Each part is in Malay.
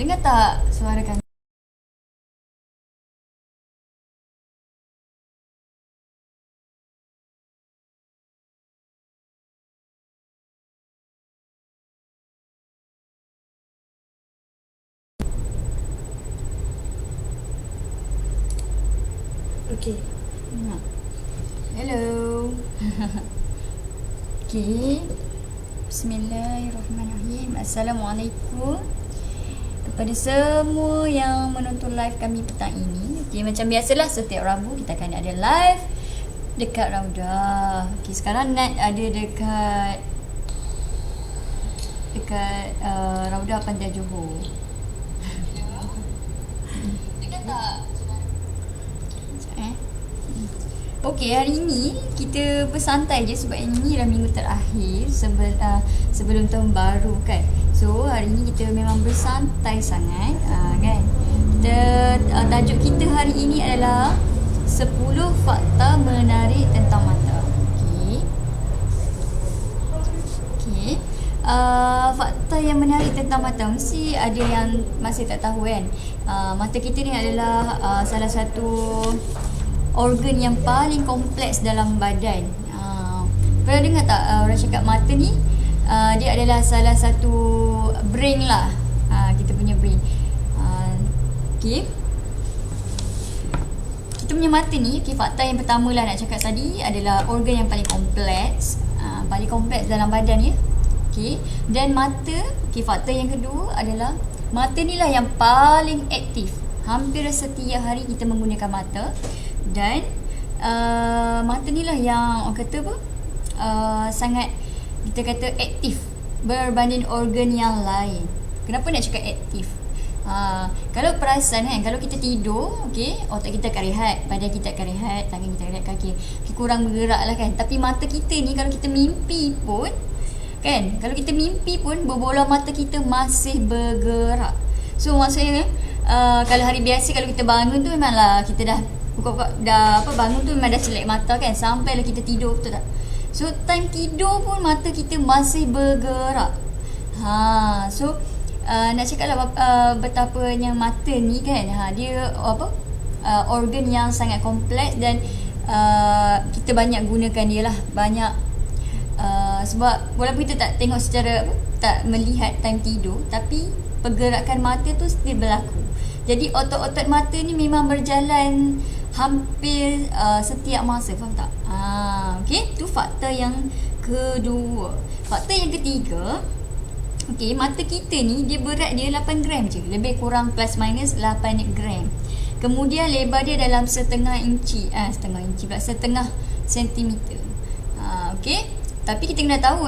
Dengar tak suara kami? Okey. Hello. Okay. Bismillahirrahmanirrahim. Assalamualaikum kepada semua yang menonton live kami petang ini. Okay, macam biasalah setiap Rabu kita akan ada live dekat Raudah. Okay, sekarang Nat ada dekat Raudah Pantai Johor. Dekat tak? Okey, hari ini kita bersantai je sebab ini dah minggu terakhir sebelum tahun baru kan. So, hari ini kita memang bersantai sangat kan. Tajuk kita hari ini adalah 10 fakta menarik tentang mata. Okey. Okey. Fakta yang menarik tentang mata, mesti ada yang masih tak tahu kan. Mata kita ni adalah salah satu organ yang paling kompleks dalam badan. Pernah dengar tak orang cakap mata ni dia adalah salah satu brain lah. Kita punya brain. Okay. Kita punya mata ni, okay, fakta yang pertama lah nak cakap tadi adalah organ yang paling kompleks. Paling kompleks dalam badan ya. Okay. Dan mata, okay, fakta yang kedua adalah mata ni lah yang paling aktif. Hampir setiap hari kita menggunakan mata. Dan mata ni lah yang orang kata apa, sangat kita kata aktif berbanding organ yang lain. Kenapa nak cakap aktif? Kalau perasan kan, kalau kita tidur, okay, otak kita akan rehat, badan kita akan rehat, tangan kita akan rehat, kaki kurang bergerak lah kan. Tapi mata kita ni kalau kita mimpi pun kan, kalau kita mimpi pun berbola mata kita masih bergerak. So maksudnya kalau hari biasa kalau kita bangun tu memanglah kita dah bangun tu memang dah celak mata kan, sampailah kita tidur, betul tak? So time tidur pun mata kita masih bergerak. So nak cakap lah betapa yang mata ni kan, dia organ yang sangat kompleks dan kita banyak gunakan dia lah, banyak sebab walaupun kita tak tengok secara tak melihat time tidur, tapi pergerakan mata tu still berlaku. Jadi otot-otot mata ni memang berjalan hampir setiap masa, faham tak? Okay, tu fakta yang kedua. Fakta yang ketiga, okay, mata kita ni dia berat dia 8 gram je, lebih kurang plus minus 8 gram. Kemudian lebar dia dalam setengah sentimeter. Okay, tapi kita kena tahu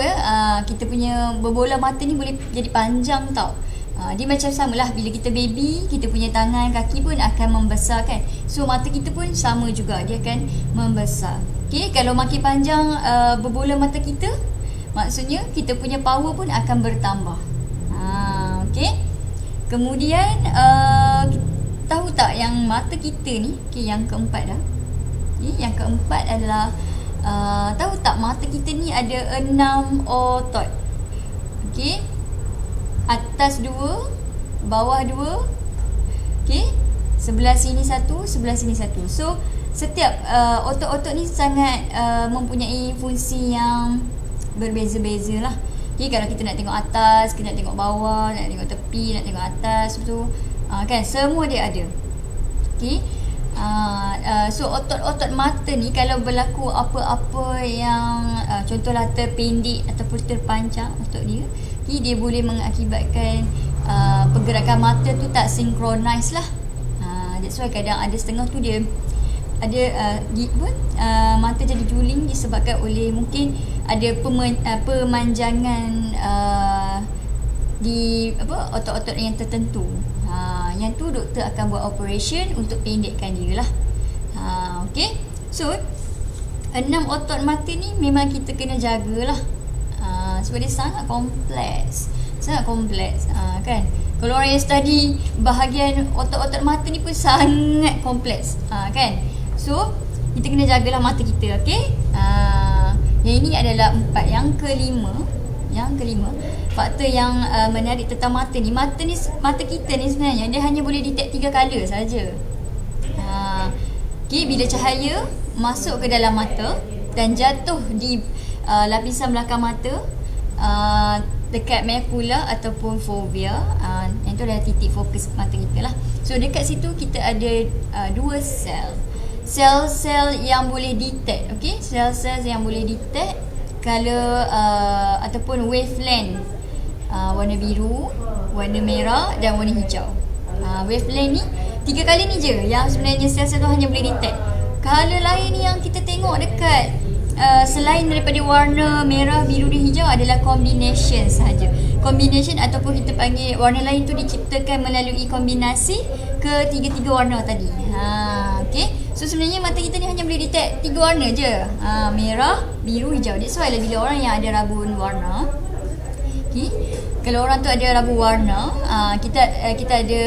kita punya berbola mata ni boleh jadi panjang tau. Dia macam samalah bila kita baby, kita punya tangan, kaki pun akan membesar kan. So mata kita pun sama juga, dia akan membesar. Okay, kalau makin panjang berbola mata kita, maksudnya kita punya power pun akan bertambah. Okay. Kemudian tahu tak yang mata kita ni, okay, yang keempat dah. Okay, yang keempat adalah tahu tak mata kita ni ada 6 otot. Okay, atas 2, bawah 2. Okay, sebelah sini 1, sebelah sini 1. So setiap otot-otot ni sangat mempunyai fungsi yang berbeza-beza lah. Okay, kalau kita nak tengok atas, kita nak tengok bawah, nak tengok tepi, nak tengok atas tu, kan semua dia ada. Okay. So otot-otot mata ni kalau berlaku apa-apa yang contohlah terpendek ataupun terpanjang otot dia, okay, dia boleh mengakibatkan pergerakan mata tu tak synchronize lah. That's why kadang ada setengah tu dia ada mata jadi juling disebabkan oleh mungkin ada pemanjangan di otot-otot yang tertentu. Yang tu doktor akan buat operation untuk pendekkan dia lah. Okay. So 6 otot mata ni memang kita kena jagalah. Sebab dia sangat kompleks. Kan. Kalau orang yang study bahagian otot-otot mata ni pun sangat kompleks. Kan. So kita kena jagalah mata kita. Okay. Yang ini adalah 4. Yang kelima, Yang kelima, faktor yang menarik tentang mata ni, mata kita ni sebenarnya dia hanya boleh detect 3 color saja. Okay, bila cahaya masuk ke dalam mata dan jatuh di lapisan belakang mata, dekat macula ataupun fovea, yang tu adalah titik fokus mata kita lah. So dekat situ kita ada 2 sel-sel yang boleh detect, okay? Sel-sel yang boleh detect color ataupun wavelength warna biru, warna merah dan warna hijau. Wavelength ni 3 kali ni je yang sebenarnya sel-sel tu hanya boleh detect. Color lain ni yang kita tengok dekat selain daripada warna merah, biru dan hijau adalah combination sahaja. Combination ataupun kita panggil warna lain tu diciptakan melalui kombinasi ketiga-tiga warna tadi. Okay. So sebenarnya mata kita ni hanya boleh detect 3 warna je. Merah, biru, hijau. That's why bila orang yang ada rabun warna, okay, kalau orang tu ada rabun warna, kita ada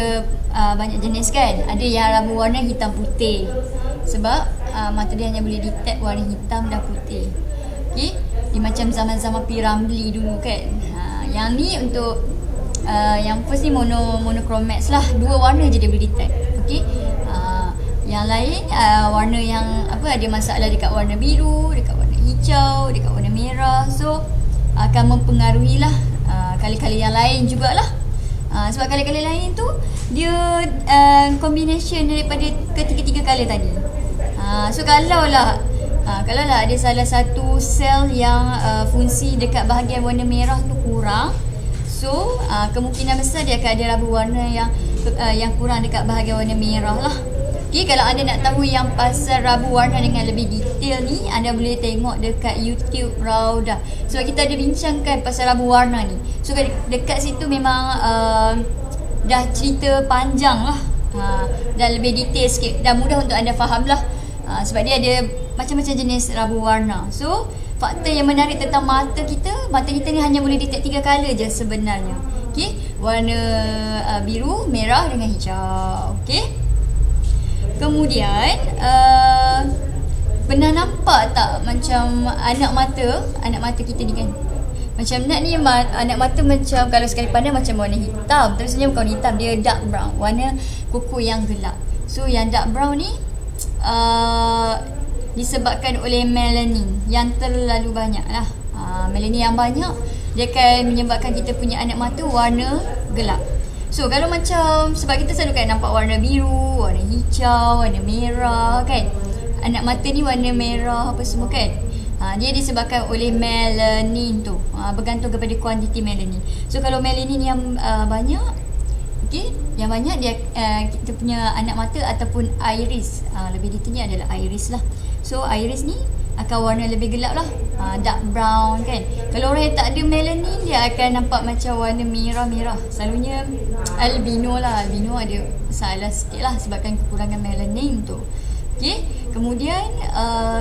banyak jenis kan. Ada yang rabun warna hitam putih. Sebab mata dia hanya boleh detect warna hitam dan putih. Okay. Dia macam zaman-zaman P. Ramlee dulu kan. Yang ni untuk yang first ni monochromats lah. 2 warna je dia boleh detect. Okay. Yang lain warna yang ada masalah dekat warna biru, dekat warna hijau, dekat warna merah. So akan mempengaruhi lah kali-kali yang lain jugalah. Sebab kali-kali lain tu dia combination daripada ketiga-tiga color tadi. So kalau lah ada salah satu sel yang fungsi dekat bahagian warna merah tu kurang, so kemungkinan besar dia akan ada rabun warna yang kurang dekat bahagian warna merah lah. Okay, kalau anda nak tahu yang pasal rabun warna dengan lebih detail ni, anda boleh tengok dekat YouTube Raudah. Sebab kita ada bincangkan pasal rabun warna ni. So dekat situ memang dah cerita panjang lah, dan lebih detail sikit dan mudah untuk anda faham lah. Sebab dia ada macam-macam jenis rabun warna. So faktor yang menarik tentang mata kita ni hanya boleh detect 3 color je sebenarnya. Okay, warna biru, merah dengan hijau. Okay. Kemudian pernah nampak tak macam anak mata kita ni kan, macam Nat ni anak mata macam kalau sekali pandang macam warna hitam, tapi sebenarnya bukan warna hitam, dia dark brown, warna kuku yang gelap. So yang dark brown ni disebabkan oleh melanin yang terlalu banyak lah. Melanin yang banyak dia akan menyebabkan kita punya anak mata warna gelap. So kalau macam, sebab kita selalu kan nampak warna biru, warna hijau, warna merah kan, anak mata ni warna merah apa semua kan, dia disebabkan oleh melanin tu, bergantung kepada kuantiti melanin. So kalau melanin yang banyak, okay, yang banyak dia kita punya anak mata ataupun iris, lebih detailnya adalah iris lah. So iris ni akan warna lebih gelap lah, dark brown kan. Kalau orang yang tak ada melanin, dia akan nampak macam warna merah-merah. Selalunya albino lah, albino ada masalah sikit lah sebabkan kekurangan melanin tu. Okay. Kemudian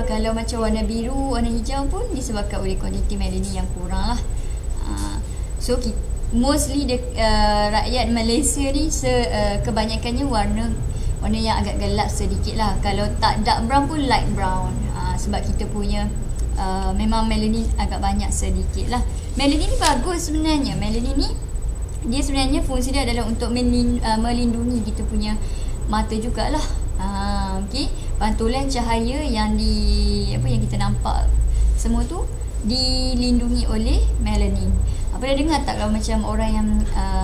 kalau macam warna biru, warna hijau pun disebabkan oleh kuantiti melanin yang kurang lah. So mostly rakyat Malaysia ni kebanyakannya warna yang agak gelap sedikit lah. Kalau tak dark brown pun light brown, sebab kita punya memang melanin agak banyak sedikit lah. Melanin ni bagus sebenarnya. Melanin ni dia sebenarnya fungsi dia adalah untuk melindungi kita punya mata jugalah. Okay. Pantulan cahaya yang yang kita nampak semua tu dilindungi oleh melanin. Pernah dengar tak kalau macam orang yang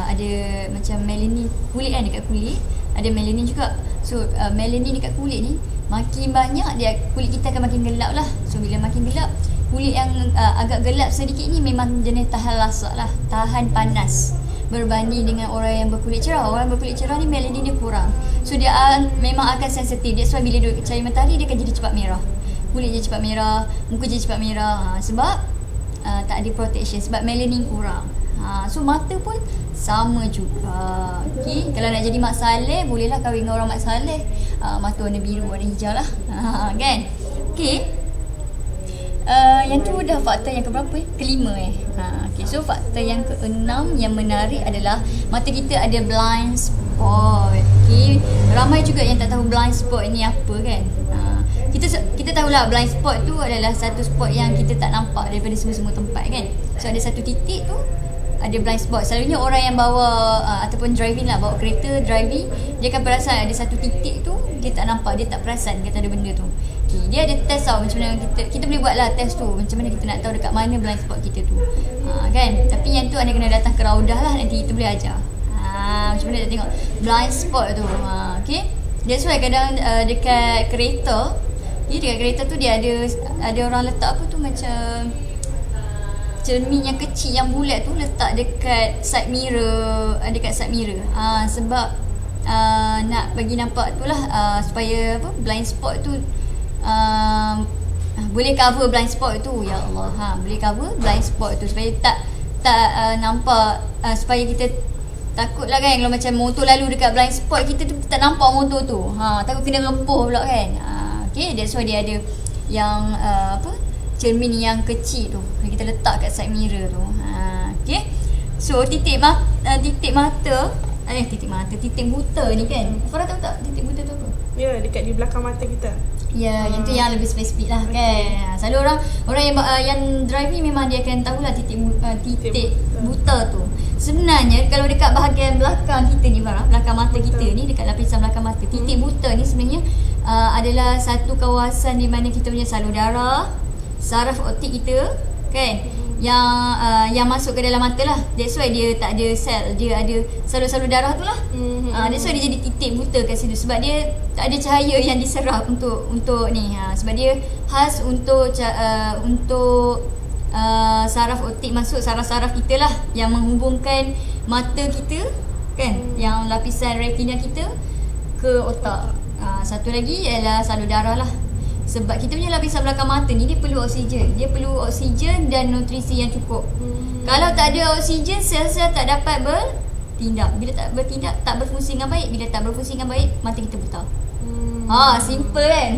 ada macam melanin kulit kan, dekat kulit ada melanin juga. So melanin dekat kulit ni makin banyak, kulit kita akan makin gelap lah. So bila makin gelap, kulit yang agak gelap sedikit ni memang jenis tahan lasak lah, tahan panas, berbanding dengan orang yang berkulit cerah. Orang berkulit cerah ni melanin dia kurang, so dia memang akan sensitif. That's why bila duduk cahaya matahari dia akan jadi cepat merah, kulit dia cepat merah, muka dia cepat merah, sebab tak ada protection, sebab melanin kurang. So mata pun sama juga. Okay. Kalau nak jadi mak saleh, bolehlah kahwin dengan orang mak saleh, mata warna biru, warna hijau lah. Kan. Okay. Yang tu dah faktor yang keberapa kelima okay. So faktor yang keenam yang menarik adalah mata kita ada blind spot. Okay. Ramai juga yang tak tahu blind spot ni apa kan. Okay. kita tahulah blind spot tu adalah satu spot yang kita tak nampak daripada semua-semua tempat kan. So ada satu titik tu ada blind spot. Selalunya orang yang bawa ataupun driving lah, bawa kereta driving, dia akan perasan ada satu titik tu dia tak nampak, dia tak perasan kata ada benda tu. Okay, dia ada test tau macam mana kita boleh buat lah test tu, macam mana kita nak tahu dekat mana blind spot kita tu. Kan. Tapi yang tu anda kena datang ke Raudah lah, nanti kita boleh ajar. Macam mana nak tengok blind spot tu. Okay. That's why kadang dekat kereta, dekat kereta tu dia ada orang letak apa tu macam cermin yang kecil yang bulat tu letak dekat side mirror, sebab nak bagi nampak tu lah, supaya apa blind spot tu boleh cover blind spot tu. Ya Allah, boleh cover blind spot tu supaya tak nampak, supaya kita takut lah kan kalau macam motor lalu dekat blind spot kita tu tak nampak motor tu. Takut kena rempuh pula kan. Okay, that's why dia ada yang cermin yang kecil tu kita letak kat side mirror tu. Okay. So titik mata titik buta ni kan. Farah tahu tak titik buta tu apa? Ya, dekat di belakang mata kita. Ya, yang tu yang lebih spesifik lah kan. Selalu orang yang driving memang dia akan tahulah titik buta tu. Sebenarnya kalau dekat bahagian belakang kita ni Farah, belakang mata kita ni, dekat lapisan belakang mata, titik buta ni sebenarnya adalah satu kawasan di mana kita punya salur darah, saraf optik kita kan, yang masuk ke dalam mata lah. That's why dia tak ada sel, dia ada salur-salur darah tu lah. That's why dia jadi titik buta kat situ, sebab dia tak ada cahaya yang diserap untuk ni. Sebab dia khas untuk saraf optik masuk, saraf-saraf kita lah yang menghubungkan mata kita kan, yang lapisan retina kita ke otak. Satu lagi ialah salur darah lah. Sebab kita punya lapisan belakang mata ni dia perlu oksigen. Dia perlu oksigen dan nutrisi yang cukup. Kalau tak ada oksigen, sel-sel tak dapat bertindak. Bila tak bertindak, tak berfungsi dengan baik. Bila tak berfungsi dengan baik, mata kita buta. Simple kan?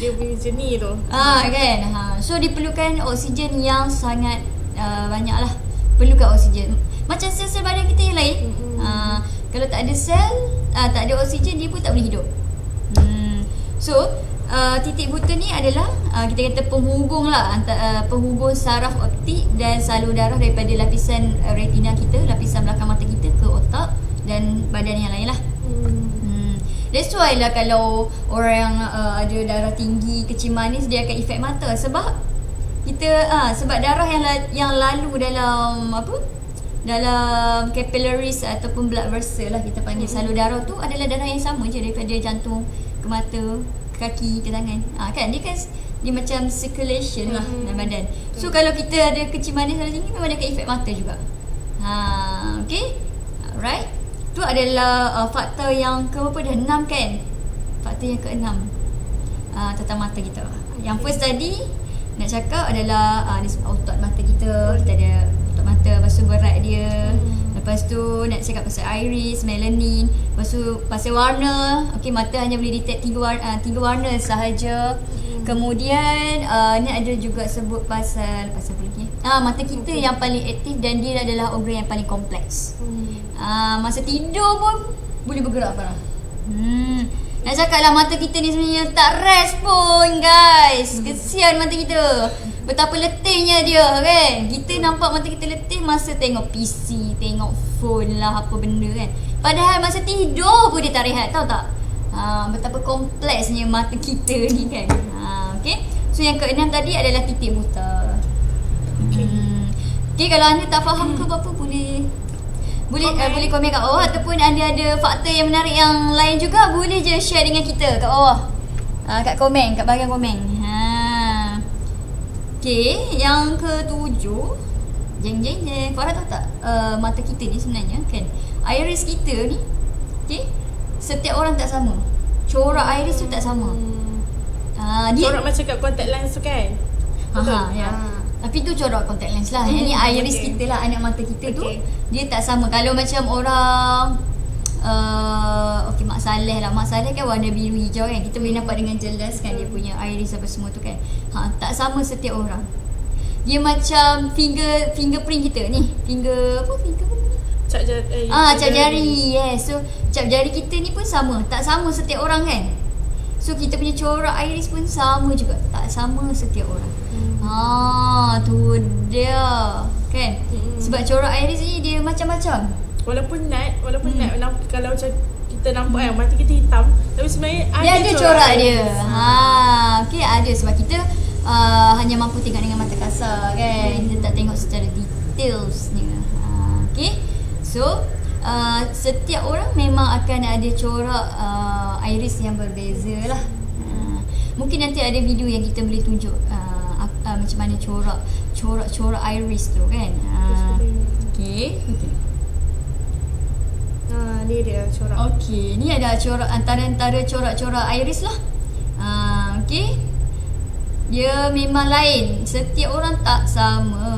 Dia punya jenis tu. Kan. So diperlukan oksigen yang sangat banyak lah. Perlukan oksigen. Macam sel-sel badan kita yang lain. Kalau tak ada sel, tak ada oksigen, dia pun tak boleh hidup. So titik buta ni adalah kita kata penghubung lah, penghubung saraf optik dan salur darah daripada lapisan retina kita, lapisan belakang mata kita ke otak dan badan yang lain lah. That's why lah kalau orang ada darah tinggi, kecil manis, dia akan efek mata. Sebab kita sebab darah yang lalu dalam dalam capillaries ataupun blood vessel lah kita panggil, salur darah tu adalah darah yang sama je daripada jantung ke mata, kaki ke tangan. Kan dia macam circulation lah dalam badan. So kalau kita ada kecil manis darah tinggi, memang dia akan efek mata juga. Okay. Alright. Tu adalah faktor yang ke-berapa dah? 6 kan? Faktor yang ke-6 tentang mata kita. Yang first tadi nak cakap adalah otot mata kita. Kita ada otot mata, lepas tu berat dia. Lepas tu nak cakap pasal iris, melanin. Lepas tu pasal warna. Okay, mata hanya boleh detect 3 warna sahaja. Kemudian ni ada juga sebut pasal apa lagi? Mata kita yang paling aktif dan dia adalah organ yang paling kompleks. Masa tidur pun boleh bergerak Farah. Nak cakap lah mata kita ni sebenarnya tak rest pun guys. Kesian mata kita. Betapa letihnya dia kan. Kita nampak mata kita letih masa tengok PC, tengok phone lah, apa benda kan. Padahal masa tidur pun dia tak rehat, tahu tak? Betapa kompleksnya mata kita ni kan. Okay. So yang ke-6 tadi adalah titik buta. Okay, kalau anda tak faham ke apa, boleh komen kat bawah, ataupun anda ada fakta yang menarik yang lain juga, boleh je share dengan kita kat bawah. Kat komen, kat bahagian komen. Okay, yang ke-7. Jeng. Farah tahu tak mata kita ni sebenarnya kan, iris kita ni, okay, setiap orang tak sama. Corak iris tu tak sama. Corak macam kat contact lens tu kan? Ya. Tapi tu corak contact lens lah. Yang ni iris kita lah, anak mata kita tu dia tak sama. Kalau macam orang Mak Saleh lah. Mak Saleh kan warna biru hijau kan, kita boleh nampak dengan jelas kan dia punya iris apa semua tu kan. Tak sama setiap orang. Dia macam fingerprint kita ni. Cap jari. Yes. So cap jari kita ni pun sama. Tak sama setiap orang kan. So So kita punya corak iris pun sama juga, tak sama setiap orang. Tu dia kan. Sebab corak iris ni dia macam-macam. Walaupun night kalau macam kita nampak kan mata kita hitam, tapi sebenarnya dia ada corak dia. iris. Okey, ada sebab kita hanya mampu tengok dengan mata kasar kan. Kita tak tengok secara detailsnya. Okey. So setiap orang memang akan ada corak iris yang berbeza lah. Mungkin nanti ada video yang kita boleh tunjuk macam mana corak iris tu kan. Okey. Ni dia corak. Okey, ni ada corak antara corak-corak iris lah. Okey. Dia memang lain. Setiap orang tak sama.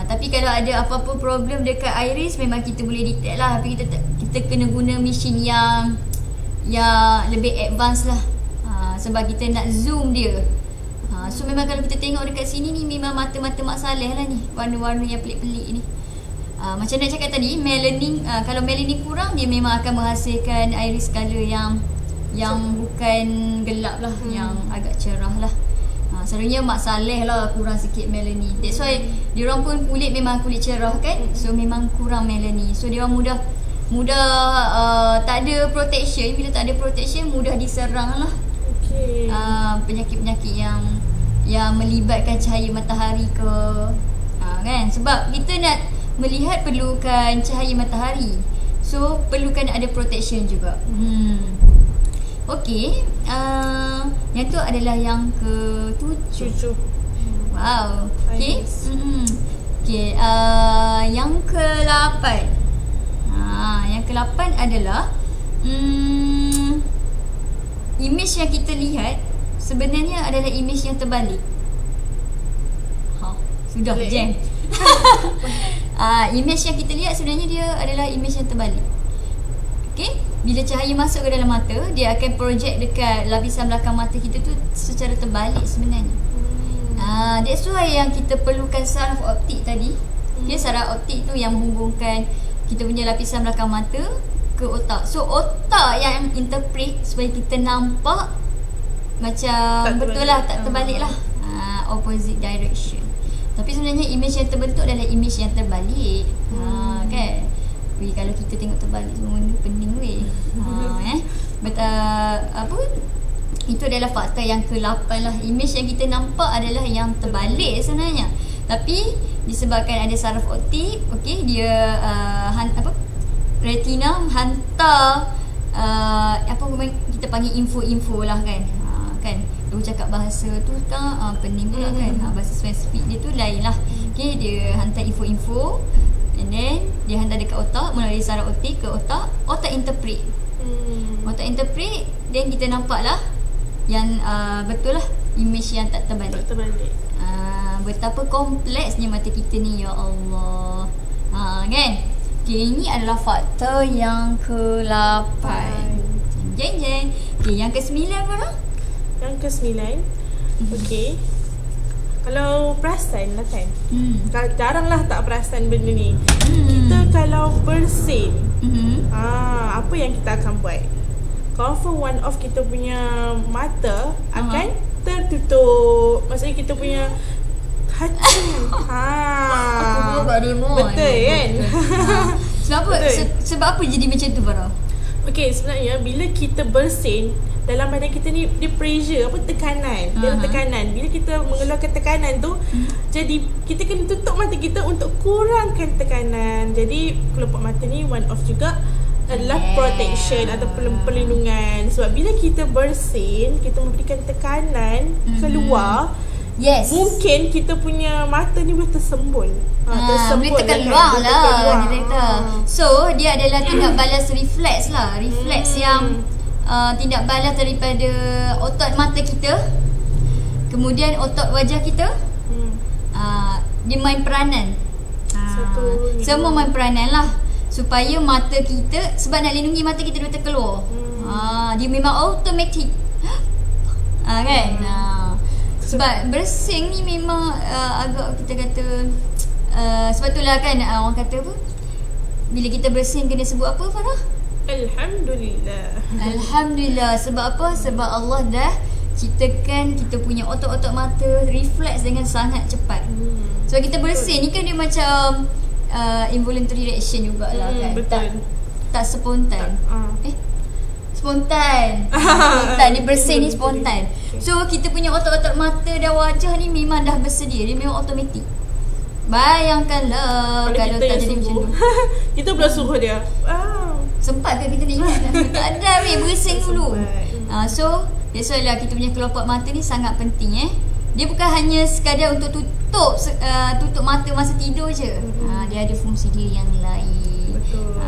Tapi kalau ada apa-apa problem dekat iris, memang kita boleh detect lah. Tapi kita kena guna mesin yang lebih advance lah. Sebab kita nak zoom dia. So memang kalau kita tengok dekat sini ni, memang mata-mata Mak Saleh lah ni. Warna-warna yang pelik-pelik ni. Macam nak cakap tadi, melanin, kalau melanin kurang, dia memang akan menghasilkan iris colour yang bukan gelap lah, yang agak cerah lah. Selalunya Mak Saleh lah kurang sikit melanin. That's why diorang pun kulit memang kulit cerah kan. So memang kurang melanin. So diorang mudah tak ada protection. Bila tak ada protection, mudah diserang lah. Okay. Penyakit-penyakit yang melibatkan cahaya matahari ke. Kan? Sebab kita nak melihat perlukan cahaya matahari. So perlukan ada protection juga. Okey, yang tu adalah yang ke-7. Wow. Okey. Okey, yang ke-8. Yang ke-8 adalah image yang kita lihat sebenarnya adalah image yang terbalik. Sudah jam. Image yang kita lihat sebenarnya dia adalah image yang terbalik. Okay? Bila cahaya masuk ke dalam mata, dia akan project dekat lapisan belakang mata kita tu secara terbalik sebenarnya. That's why yang kita perlukan saraf optik tadi. Okay, saraf optik tu yang menghubungkan kita punya lapisan belakang mata ke otak. So otak yang interpret supaya kita nampak macam tak betul terbalik. lah, tak terbalik lah. Opposite direction. Tapi sebenarnya image yang terbentuk adalah image yang terbalik. Kan? Weh, kalau kita tengok terbalik semua benda pening weh. Itu adalah fakta yang ke-8 lah. Image yang kita nampak adalah yang terbalik sebenarnya. Tapi disebabkan ada saraf optik, okey, dia retina hantar kita panggil info-info lah kan. Kan dia cakap bahasa tu kan pening pula kan. Bahasa spesifik dia tu lain lah. Okay, dia hantar info-info, and then dia hantar dekat otak melalui saraf optik ke otak. Otak interpret. Otak interpret, then kita nampak lah yang betul lah image yang tak terbalik. Betapa kompleksnya mata kita ni, ya Allah. Kan? Okay, ini adalah fakta yang ke-8. Jeng. Okay, yang ke-9 mana? Yang ke-9. Okay. Kalau perasan lah kan, jarang lah tak perasan benda ni. Kita kalau bersin, apa yang kita akan buat? Confirm one of kita punya mata akan tertutup. Maksudnya kita punya hati. Aku buat demo. Betul kan? Sebab apa? Sebab apa jadi macam tu, Farah? Okay, sebenarnya bila kita bersin, dalam badan kita ni dia pressure, tekanan. Dia ada tekanan. Bila kita mengeluarkan tekanan tu, jadi kita kena tutup mata kita untuk kurangkan tekanan. Jadi kelopak mata ni one of juga adalah protection atau perlindungan. Sebab bila kita bersin, kita memberikan tekanan keluar. Yes. Mungkin kita punya mata ni boleh tersembul. Boleh terkeluar lah kita. So dia adalah tindak balas refleks lah. Refleks yang tindak balas daripada otot mata kita, kemudian otot wajah kita. Dia main peranan. Semua main peranan lah supaya mata kita, sebab nak lindungi mata kita dia terkeluar. Dia memang automatic. Kan? Sebab bersin ni memang agak kita kata sebab itulah kan orang kata apa, bila kita bersin kena sebut apa, Farah? Alhamdulillah. Alhamdulillah. Sebab apa? Sebab Allah dah ciptakan kita punya otot-otot mata refleks dengan sangat cepat. Sebab kita bersin ni kan dia macam involuntary reaction jugalah kan. Betul. Tak spontan. Tak, Spontan. Spontan. Dia bersin ni spontan. So kita punya otot-otot mata dan wajah ni memang dah bersedia. Dia memang automatik. Bayangkanlah kalau kita tak yang jadi macam suruh. tu. Kita pula suruh dia. Sempat ke kita nak ingat? Tak ada weh, bersin dulu. Sempat. So that's why lah kita punya kelopak mata ni sangat penting Dia bukan hanya sekadar untuk tutup mata masa tidur je. Dia ada fungsi dia yang lain. Betul.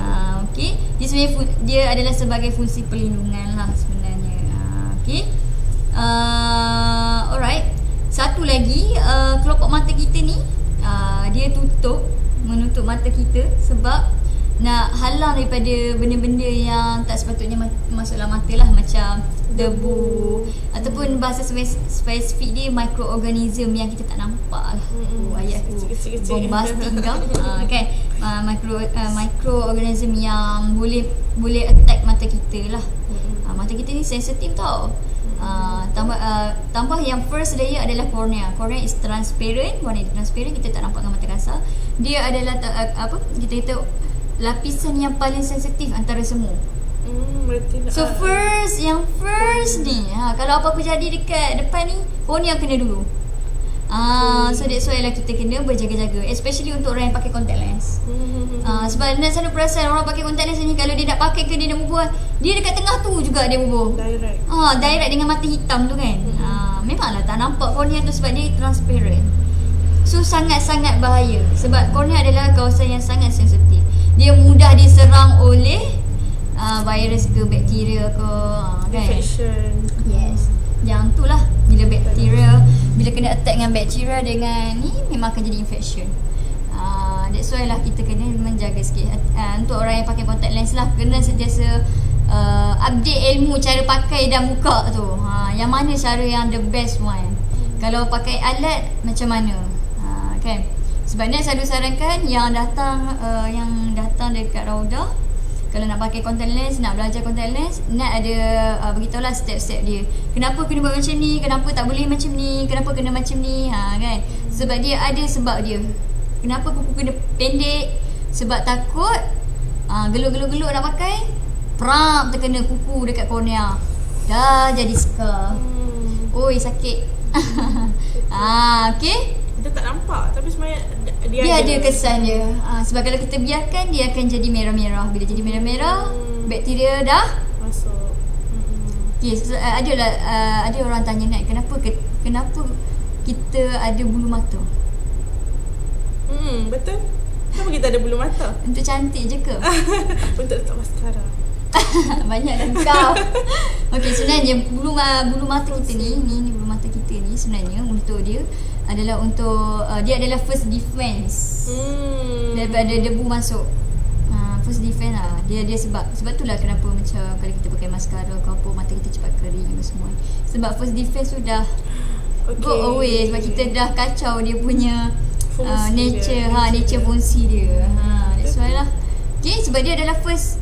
Okey. Dia sebenarnya dia adalah sebagai fungsi perlindungan lah sebenarnya. Okey. Alright. Satu lagi kelopak mata kita ni dia menutup mata kita sebab nak halang daripada benda-benda yang tak sepatutnya masuk dalam mata lah, macam debu ataupun bahasa spesifik dia mikroorganism yang kita tak nampak lah. Ayat tu Kecil-kecil. bombastic kau kan, mikroorganism yang boleh attack mata kita lah. Mata kita ni sensitif tau. Tambah yang first layer adalah kornea. Kornea is transparent, warna dia transparent, kita tak nampak dengan mata kasar. Dia adalah kita kata lapisan yang paling sensitif antara semua. Berarti So yang first ni kalau apa-apa jadi dekat depan ni, kornea kena dulu. So that's why lah kita kena berjaga-jaga, especially untuk orang yang pakai contact lens. Sebab nak selalu perasan orang pakai contact lens ni, kalau dia nak pakai ke dia nak bubuh, dia dekat tengah tu juga dia bubuh. Direct dengan mata hitam tu kan. Memanglah tak nampak kornea tu sebab dia transparent. So sangat-sangat bahaya sebab kornea adalah kawasan yang sangat sensitif. Dia mudah diserang oleh virus ke bakteria ke kan? Infection. Yes. Yang tu lah, bila bakteria, bila kena attack dengan bakteria dengan ni, memang akan jadi infection. That's why lah kita kena menjaga sikit. Untuk orang yang pakai contact lens lah, kena sentiasa update ilmu cara pakai dan buka tu. Yang mana cara yang the best one. Kalau pakai alat macam mana, kan? Sebab Nat selalu sarankan yang datang dekat Raudah, kalau nak pakai contact lens, nak belajar contact lens, Nat ada beritahulah step-step dia. Kenapa kena buat macam ni, kenapa tak boleh macam ni, kenapa kena macam ni, kan? Sebab dia ada sebab dia. Kenapa kuku kena pendek? Sebab takut geluk-geluk nak pakai, pram terkena kuku dekat kornea. Dah jadi scar. Oi, sakit. Okey. Kita tak nampak tapi sebenarnya dia ada kesan dia. Sebab kalau kita biarkan, dia akan jadi merah-merah. Bila jadi merah-merah, bakteria dah masuk. Okay, ada orang tanya Nat, kenapa kita ada bulu mata? Betul. Kenapa kita ada bulu mata? Untuk cantik je ke? Untuk letak maskara. Banyak dah kau. Okey, sebenarnya bulu mata kita ni bulu mata kita ni sebenarnya untuk dia adalah untuk dia adalah first defense daripada debu masuk. First defense lah. Dia sebab itulah kenapa macam kalau kita pakai maskara ke apa, mata kita cepat kering apa semua. Sebab first defense sudah go away sebab kita dah kacau dia punya nature dia. Nature fungsi dia. That's why lah. Okay, sebab dia adalah first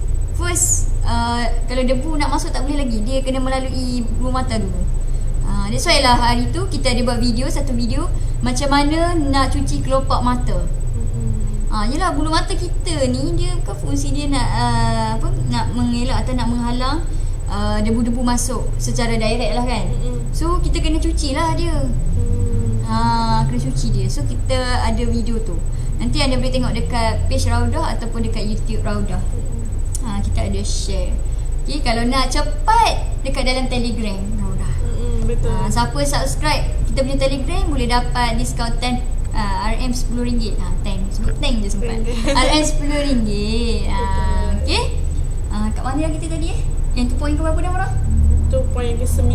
kalau debu nak masuk tak boleh lagi, dia kena melalui bulu mata dulu. That's why lah hari tu kita ada buat satu video macam mana nak cuci kelopak mata. Yelah, bulu mata kita ni dia kan fungsi dia nak mengelak atau nak menghalang debu-debu masuk secara direct lah kan. So kita kena cuci lah dia. Kena cuci dia. So kita ada video tu. Nanti anda boleh tengok dekat page Raudah ataupun dekat YouTube Raudah. Kita ada share. Okay, kalau nak cepat dekat dalam Telegram Raudah. Betul. Siapa subscribe kita punya Telegram boleh dapat diskaun 10 RM RM10. 10 sebut 10 je sempat. RM RM10. Okay. Kat mana kita tadi Yang tu poin ke berapa dah Marah? Tu poin ke-9.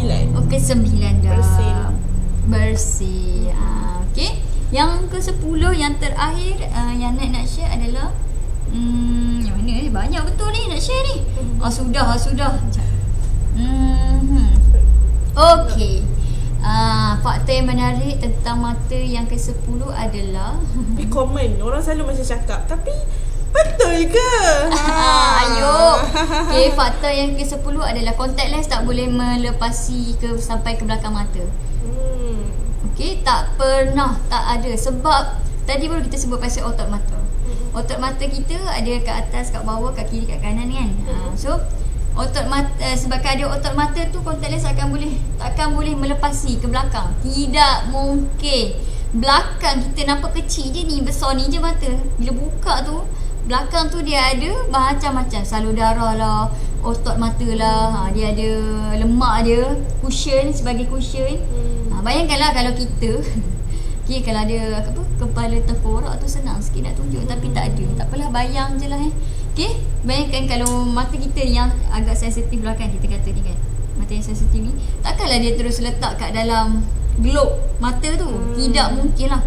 ke-9 dah. Bersih. Okay. Yang ke-10 yang terakhir yang nak share adalah yang mana ni? Banyak betul ni nak share ni. Sudah. Okey. Fakta yang menarik tentang mata yang ke-10 adalah Tapi common, orang selalu macam cakap, tapi Betul ke? Ayo. Okay, faktor yang ke-10 adalah contact lens tak boleh melepasi sampai ke belakang mata. Okay, tak pernah, tak ada. Sebab tadi baru kita sebut pasal otot mata. Otot mata kita ada kat atas, kat bawah, kat kiri, kat kanan kan. So otot mata, sebabkan ada otot mata tu, contact lens takkan boleh melepasi ke belakang. Tidak mungkin. Belakang kita nampak kecil je ni, besar ni je mata. Bila buka tu, belakang tu dia ada macam-macam. Salur darah lah, otot mata lah, dia ada lemak dia, cushion, sebagai cushion. Bayangkanlah kalau kita okay, kalau ada kepala tengkorak tu senang sikit nak tunjuk, tapi tak ada. Tak apalah, bayang je lah okay? Bayangkan kalau mata kita yang agak sensitif lah kan, kita kata ni kan, mata yang sensitif ni, takkanlah dia terus letak kat dalam globe mata tu. Tidak mungkin lah.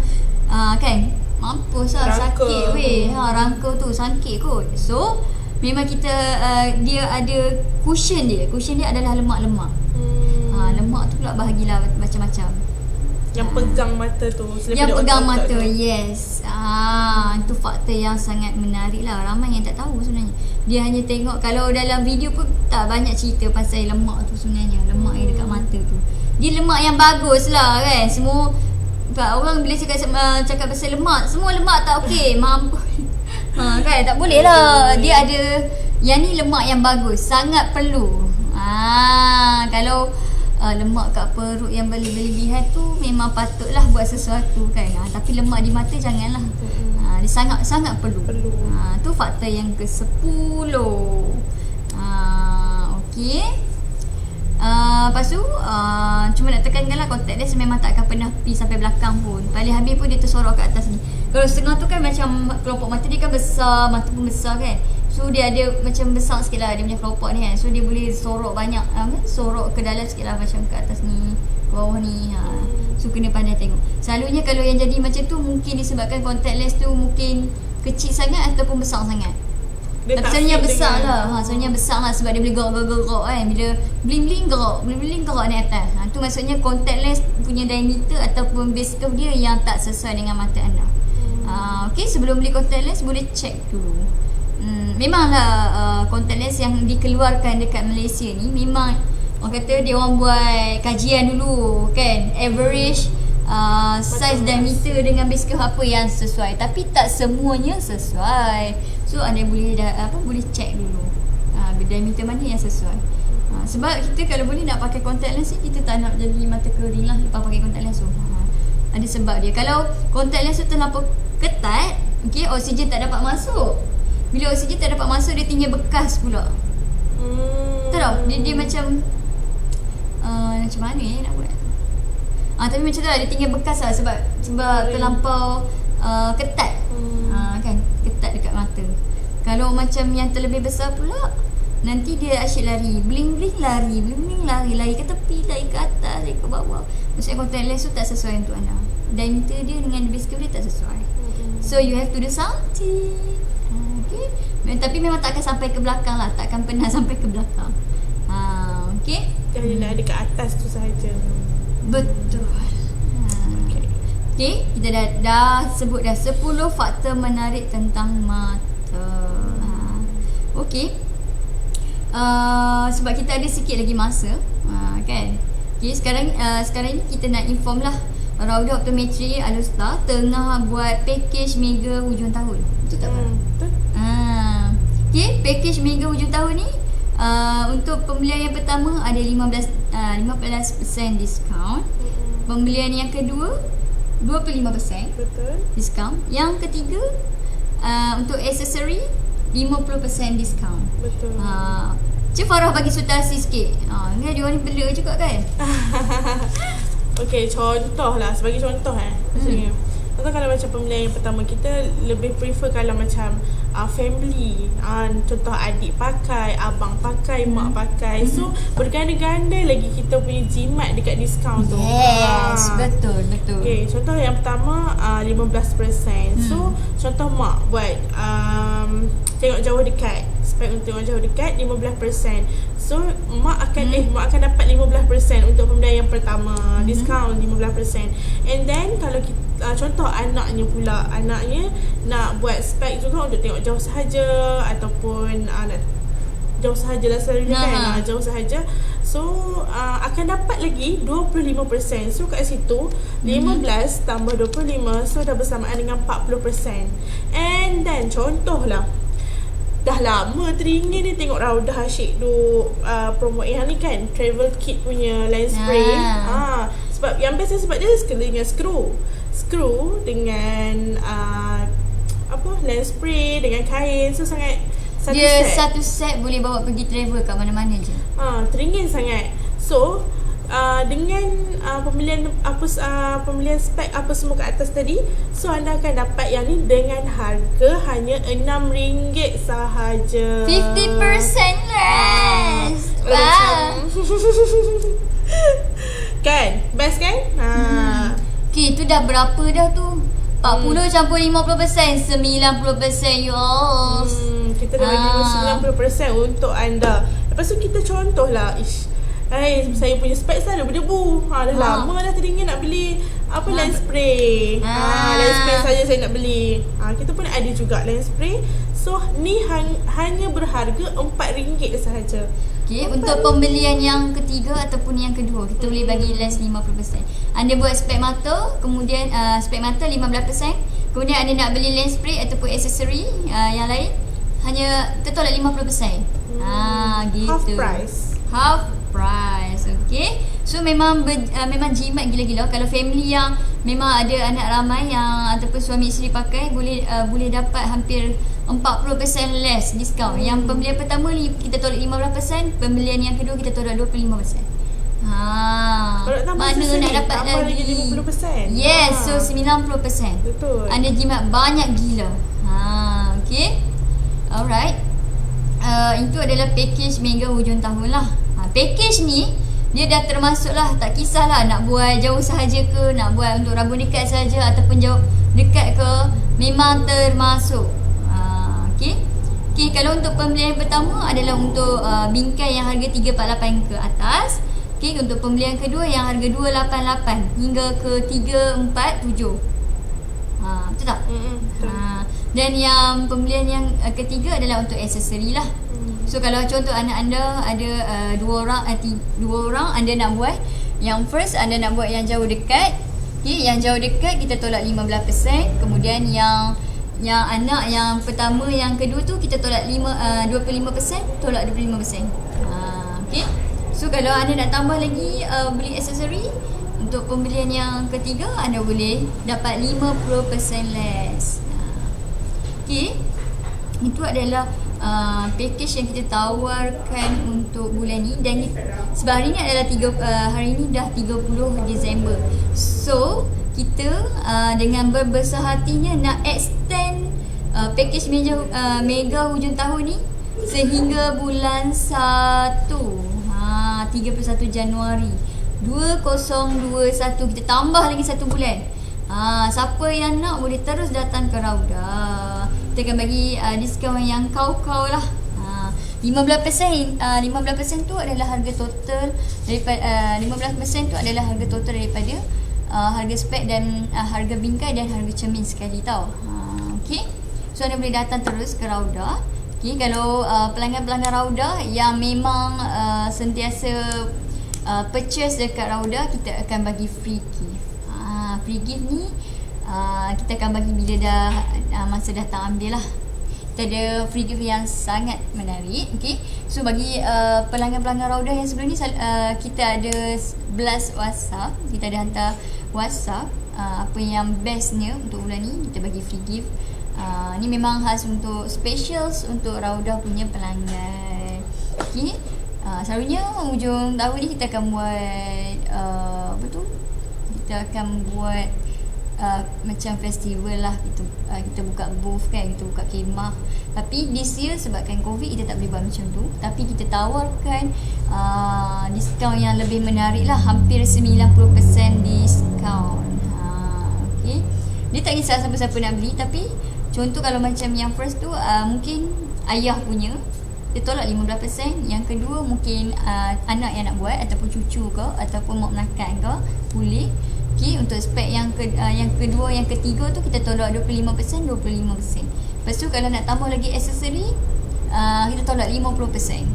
Kan, mampus lah, sakit weh. Rangka tu sakit kot. So memang kita dia ada cushion dia. Cushion dia adalah lemak-lemak. Lemak tu pula bahagilah macam-macam. Yang pegang mata tu. Yang pegang mata, yes. Itu faktor yang sangat menarik lah. Ramai yang tak tahu sebenarnya. Dia hanya tengok, kalau dalam video pun tak banyak cerita pasal lemak tu sebenarnya. Lemak yang dekat mata tu, dia lemak yang bagus lah kan. Semua orang bila cakap pasal lemak, semua lemak tak okey. Mampus. Kan, tak boleh lah. Dia ada yang ni lemak yang bagus, sangat perlu. Kalau lemak kat perut yang berlebihan tu memang patutlah buat sesuatu kan. Tapi lemak di mata janganlah. Dia sangat perlu. Tu faktor yang ke-10. Okey. Lepas tu cuma nak tekankan lah, contact lens memang tak akan pernah pergi sampai belakang pun. Paling habis pun dia tersorok kat atas ni. Kalau setengah tu kan macam kelompok mata dia kan besar, mata pun besar kan. So dia ada macam besar sikit lah dia punya kelompok ni kan. So dia boleh sorok banyak, sorok ke dalam sikit lah, macam ke atas ni, ke bawah ni. So kena pandai tengok. Selalunya kalau yang jadi macam tu mungkin disebabkan contact lens tu mungkin kecil sangat ataupun besar sangat. Tapi sebenarnya besar lah. Sebenarnya besar lah sebab dia boleh gerak-gerak kan. Bila bling-bling gerak ni atas. Tu maksudnya contact lens punya diameter ataupun base curve dia yang tak sesuai dengan mata anda. Okay, sebelum beli contact lens boleh check dulu. Memanglah contact lens yang dikeluarkan dekat Malaysia ni, memang orang kata dia orang buat kajian dulu kan, average size diameter dengan base curve apa yang sesuai. Tapi tak semuanya sesuai. So anda boleh boleh check dulu diameter mana yang sesuai. Sebab kita kalau boleh nak pakai contact lens ni, kita tak nak jadi mata kering lah lepas pakai contact lens tu. Ada sebab dia. Kalau contact lens tu terlampau ketat, okay, oksigen tak dapat masuk. Bila oksigen tak dapat masuk, dia tinggal bekas pula. Tahu tak? Dia macam macam mana nak buat? Tapi macam tu lah, dia tinggal bekas lah sebab terlampau ketat. Kan, ketat dekat mata. Kalau macam yang terlebih besar pula, nanti dia asyik lari, bling-bling lari ke tepi, lari ke atas, lari ke bawah. Maksudnya contact lens tu tak sesuai untuk anda. Diameter dia dengan base curve dia tak sesuai. So you have to do something. Okay. Tapi memang tak akan sampai ke belakang lah. Takkan pernah sampai ke belakang. Okay. Dia nak ada kat atas tu sahaja. Betul. Okay, kita dah sebut dah 10 faktor menarik tentang mata. Okay. Sebab kita ada sikit lagi masa, kan. Okay, sekarang ni kita nak inform lah, Rauda Optometri Alustar tengah buat package mega hujung tahun. Betul tak, Pak? Betul. Okay, package mega hujung tahun ni untuk pembelian yang pertama ada 15% diskaun. Pembelian yang kedua 25% Betul. diskaun. Yang ketiga untuk aksesori 50% diskaun. Betul. Cik Farah bagi sultasi sikit. Ni dia orang ni bela juga kan. Okey, contoh lah, sebagai contoh maksudnya. Contoh kalau macam pembelian yang pertama, kita lebih prefer kalau macam family, contoh adik pakai, abang pakai, mak pakai. So berganda-ganda lagi kita punya jimat dekat diskaun tu. Yes, betul. Okay, contoh yang pertama 15%. So contoh mak buat tengok jauh dekat, spek untuk tengok jauh dekat 15%. So mak akan dapat 15% untuk pembelian yang pertama, diskaun 15%. And then kalau kita contoh anaknya nak buat spek juga untuk tengok jauh sahaja, ataupun nak jauh sahajalah selalunya kan, jauh sahaja. So akan dapat lagi 25%. So kat situ 15 tambah 25, so dah bersamaan dengan 40%. And then contohlah, dah lama teringin ni tengok Raudah asyik duk promote yang ni kan, travel kit punya lens spray. Sebab yang best sebab dia sekali dengan skru dengan lens spray dengan kain. So sangat satu set boleh bawa pergi travel kat mana-mana je. Teringin sangat. So dengan pembelian spek apa semua kat atas tadi, so anda akan dapat yang ni dengan harga hanya RM6 sahaja. 50% less. Wow. Kan? Best kan? Okay, tu dah berapa dah tu? 40 campur 50%, 90%, yos. Kita dah bagi 90% untuk anda. Lepas tu kita contohlah, saya punya spek dah berdebu. Dah lama dah teringin nak beli lens spray. Lens spray saja saya nak beli. Kita pun ada juga lens spray. So ni hanya berharga RM4 sahaja. Okay, untuk pembelian yang ketiga ataupun yang kedua, kita boleh bagi less 50%. Anda buat spek mata, kemudian spek mata 15%, kemudian anda nak beli lens spray ataupun aksesori yang lain, hanya kita tolak 50%. Gitu. Half price. Okay. So memang memang jimat gila-gila. Kalau family yang memang ada anak ramai yang ataupun suami isteri pakai, boleh dapat hampir 40% less diskaun. Yang pembelian pertama ni kita tolak 15%, pembelian yang kedua kita tolak 25%. Mana nak dapat lagi 50%. Yes, so 90%. Betul. Anda jimat banyak gila. Okay. Alright. Itu adalah package mega hujung tahun lah. Package ni dia dah termasuk lah, tak kisahlah nak buat jauh sahaja ke, nak buat untuk rabun dekat sahaja ataupun jauh dekat ke, memang termasuk. Okay, kalau untuk pembelian pertama adalah untuk bingkai yang harga 348 ke atas. Okay, untuk pembelian kedua yang harga 288 hingga ke 347. Betul tak? Betul. Dan yang pembelian yang ketiga adalah untuk aksesori lah. So kalau contoh anak anda ada dua orang anda nak buat, yang first anda nak buat yang jauh dekat. Okay, yang jauh dekat kita tolak 15%, kemudian yang anak yang pertama yang kedua tu kita tolak 25%, tolak 25%. Okay. So kalau anda nak tambah lagi beli aksesori, untuk pembelian yang ketiga anda boleh dapat 50% less. Okay. Itu adalah package yang kita tawarkan untuk bulan ni. Dan sebab hari ni adalah hari ni dah 30 Disember. So kita dengan berbesar hatinya nak extend package mega hujung tahun ni sehingga bulan 1 31 Januari 2021. Kita tambah lagi 1 bulan. Siapa yang nak boleh terus datang ke Raudah. Kita akan bagi diskaun yang kau-kau lah. 15% tu adalah harga total daripada 15% tu adalah harga total daripada harga spek dan harga bingkai dan harga cermin sekali tau. Okay. So anda boleh datang terus ke Raudah. Okay, kalau pelanggan-pelanggan Raudah yang memang sentiasa purchase dekat Raudah, kita akan bagi free gift. Free gift ni kita akan bagi bila dah masa datang ambil lah. Kita ada free gift yang sangat menarik. Okay. So bagi pelanggan-pelanggan Raudah yang sebelum ni, kita ada blast WhatsApp. Kita ada hantar WhatsApp apa yang bestnya untuk bulan ni, kita bagi free gift. Ni memang khas untuk specials untuk Raudah punya pelanggan. Okay. Selalunya hujung tahun ni kita akan buat kita akan buat macam festival lah. Kita buka booth kan, kita buka kemah. Tapi this year sebabkan COVID kita tak boleh buat macam tu. Tapi kita tawarkan diskaun yang lebih menarik lah, hampir 90% diskaun. Okay. Dia tak kisah siapa-siapa nak beli. Tapi contoh kalau macam yang first tu mungkin ayah punya dia tolak 15%. Yang kedua mungkin anak yang nak buat ataupun cucu ke ataupun mak menakan ke, boleh. Okay, untuk spek yang kedua, yang ketiga tu kita tolak 25%. Lepas tu kalau nak tambah lagi aksesori, kita tolak 50%.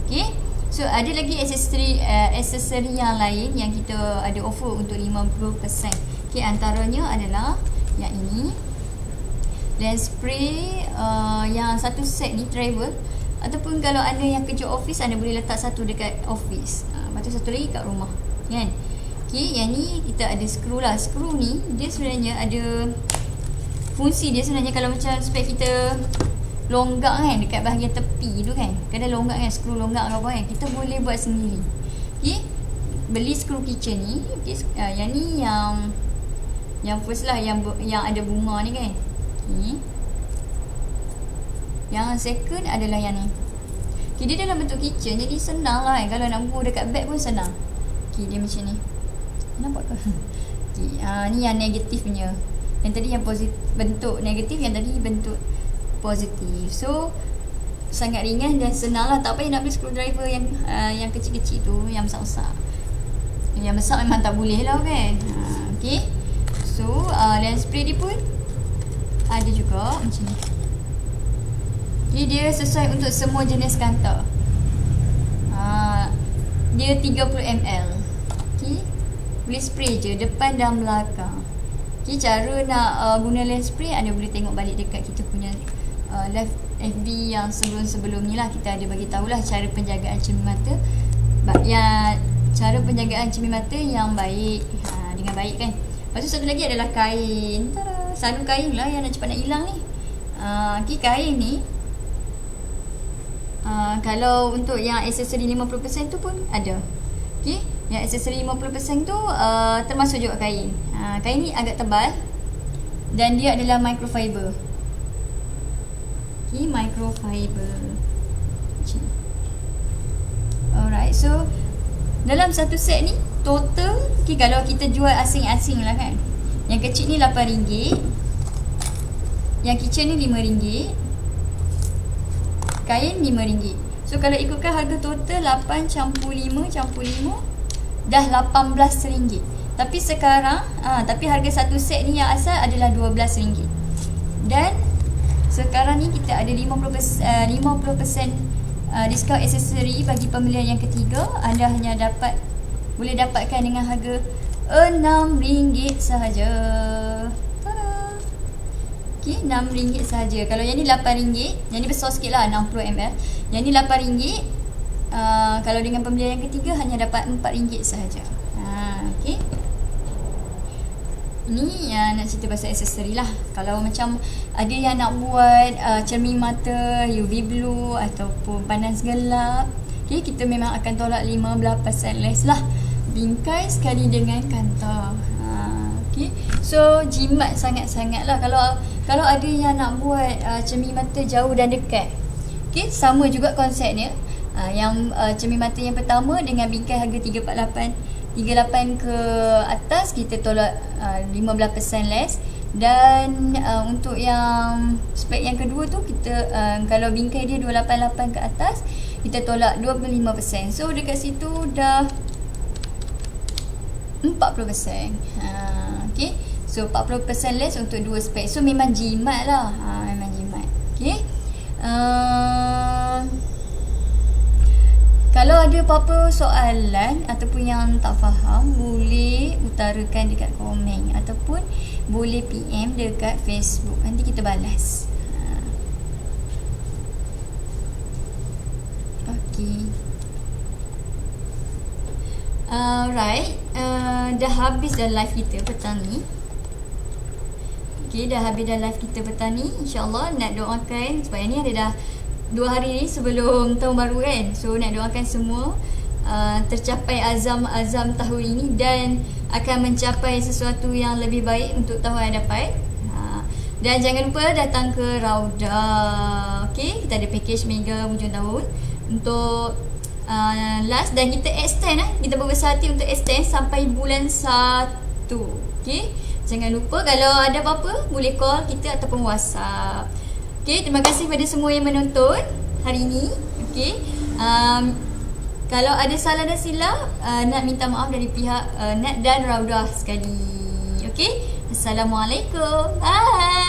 Okay, so ada lagi aksesori yang lain yang kita ada offer untuk 50%. Okay, antaranya adalah yang ini, lens spray yang satu set ni travel, ataupun kalau anda yang kerja office, anda boleh letak satu dekat office, lepas tu satu lagi kat rumah, kan. Okay, yang ni kita ada skru lah. Skru ni dia sebenarnya ada fungsi dia sebenarnya. Kalau macam spek kita longgak kan dekat bahagian tepi tu kan, kadang longgak kan, skru longgak ke apa kan, kita boleh buat sendiri. Okay, beli skru kitchen ni. Okay, yang ni yang first lah, yang ada bunga ni kan. Okay, yang second adalah yang ni. Okay, dia dalam bentuk kitchen, jadi senang lah kan. Kalau nak buat dekat bag pun senang. Okay, dia macam ni, nampak ke? Okay, ni yang negatif punya. Yang tadi yang positif, bentuk negatif, yang tadi bentuk positif. So sangat ringan dan senang lah. Tak payah nak beli screwdriver yang kecil-kecil tu, yang besar-besar. Yang besar memang tak boleh lah kan. Okay, so lens spray dia pun ada juga macam ni. Okay, dia sesuai untuk semua jenis kanta. Dia 30ml. Okay, boleh spray je depan dan belakang. Okay, cara nak guna lens spray, anda boleh tengok balik dekat kita punya live FB yang sebelum-sebelum ni lah. Kita ada bagi tahulah cara penjagaan cermin mata, cara penjagaan cermin mata yang baik, dengan baik kan. Lepas tu satu lagi adalah kain. Tada, selalu kain lah yang nak cepat nak hilang ni. Okay, kain ni kalau untuk yang aksesori 50% tu pun ada. Okay, yang aksesori 50% tu termasuk juga kain. Kain ni agak tebal dan dia adalah microfiber. Okay, microfiber. Alright, so dalam satu set ni total, okay, kalau kita jual asing-asing lah kan, yang kecil ni RM8, yang kitchen ni RM5, kain RM5. So kalau ikutkan harga total 8 campur 5 dah RM18. Tapi sekarang tapi harga satu set ni yang asal adalah RM12. Dan sekarang ni kita ada 50% diskaun aksesori bagi pembelian yang ketiga. Anda hanya boleh dapatkan dengan harga RM6 sahaja. Tada. Okay, RM6 sahaja. Kalau yang ni RM8, yang ni besar sikit lah, 60ml. Yang ni RM8. Kalau dengan pembelian yang ketiga hanya dapat RM4 sahaja. Okay, ni nak cerita pasal aksesori lah. Kalau macam ada yang nak buat cermin mata UV blue ataupun panas gelap, okay, kita memang akan tolak 15% less lah, bingkai sekali dengan kanta. Okay, so jimat sangat-sangat lah. Kalau ada yang nak buat cermin mata jauh dan dekat, okay, sama juga konsepnya. Yang cermin mata yang pertama dengan bingkai harga 38 ke atas, kita tolak 15% less. Dan untuk yang spek yang kedua tu, kita kalau bingkai dia 288 ke atas, kita tolak 25%. So dekat situ dah 40%. Okay, so 40% less untuk dua spek. So memang jimat lah. Memang jimat. Okay, kalau ada apa-apa soalan ataupun yang tak faham, boleh utarakan dekat komen ataupun boleh PM dekat Facebook. Nanti kita balas. Okay. Alright. Dah habis dah live kita petang ni. Okay, dah habis dah live kita petang ni. InsyaAllah nak doakan, sebab yang ni ada dah 2 hari ni sebelum tahun baru kan. So nak doakan semua tercapai azam tahun ini dan akan mencapai sesuatu yang lebih baik untuk tahun yang dapat. Dan jangan lupa datang ke Rauda. Okay, kita ada package mega hujung tahun untuk last, dan kita extend kita berbesar hati untuk extend sampai bulan 1. Okay, jangan lupa kalau ada apa-apa boleh call kita ataupun WhatsApp. Okay, terima kasih kepada semua yang menonton. hari ni. Okey. Kalau ada salah dan silap, Nat minta maaf dari pihak Nat dan Raudah sekali. Okey. Assalamualaikum. Bye.